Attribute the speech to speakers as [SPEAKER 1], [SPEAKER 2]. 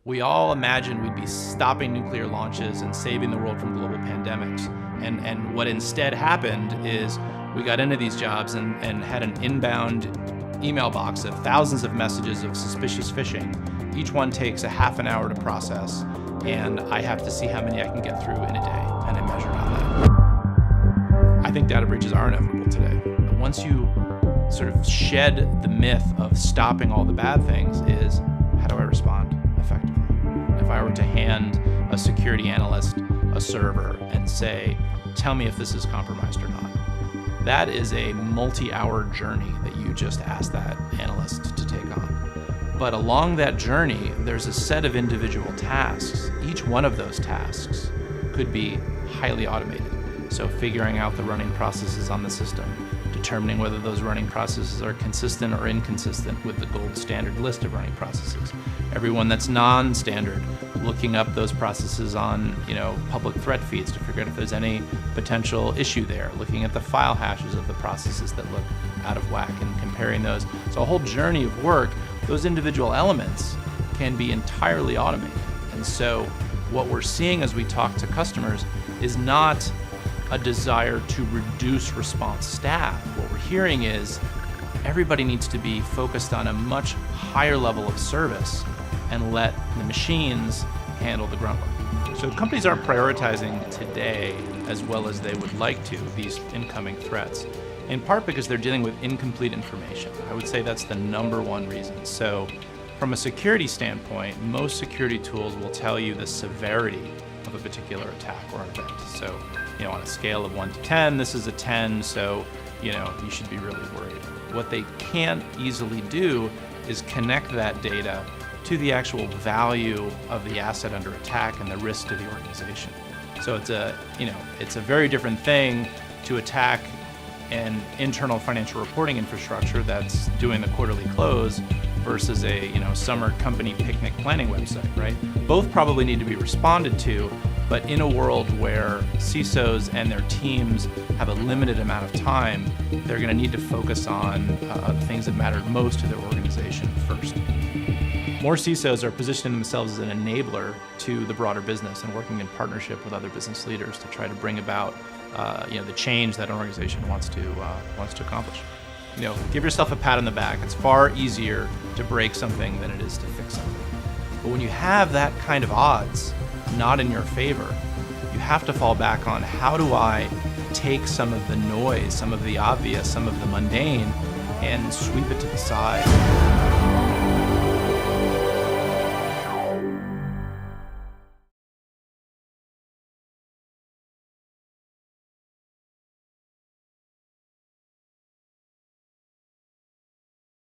[SPEAKER 1] We all imagined we'd be stopping nuclear launches and saving the world from global pandemics. And what instead happened is we got into these jobs and had an inbound email box of thousands of messages of suspicious phishing. Each one takes a half an hour to process, and I have to see how many I can get through in a day, and I measure on that. I think data breaches are inevitable today. But once you sort of shed the myth of stopping all the bad things is, how do I respond effectively? If I were to hand a security analyst a server and say, tell me if this is compromised or not, that is a multi-hour journey that you just asked that analyst to take on. But along that journey, there's a set of individual tasks. Each one of those tasks could be highly automated. So figuring out the running processes on the system, determining whether those running processes are consistent or inconsistent with the gold standard list of running processes. Everyone that's non-standard, looking up those processes on public threat feeds to figure out if there's any potential issue there, looking at the file hashes of the processes that look out of whack and comparing those. So a whole journey of work, those individual elements can be entirely automated. And so what we're seeing as we talk to customers is not a desire to reduce response staff. What we're hearing is everybody needs to be focused on a much higher level of service and let the machines handle the grunt work. So companies aren't prioritizing today as well as they would like to these incoming threats, in part because they're dealing with incomplete information. I would say that's the number one reason. So from a security standpoint, most security tools will tell you the severity of a particular attack or event. So, on a scale of 1 to 10, this is a 10, so, you should be really worried. What they can't easily do is connect that data to the actual value of the asset under attack and the risk to the organization. So it's a very different thing to attack an internal financial reporting infrastructure that's doing the quarterly close versus a summer company picnic planning website, right? Both probably need to be responded to, but in a world where CISOs and their teams have a limited amount of time, they're going to need to focus on the things that matter most to their organization first. More CISOs are positioning themselves as an enabler to the broader business and working in partnership with other business leaders to try to bring about the change that an organization wants to accomplish. Give yourself a pat on the back. It's far easier to break something than it is to fix something. But when you have that kind of odds not in your favor, you have to fall back on, how do I take some of the noise, some of the obvious, some of the mundane, and sweep it to the side.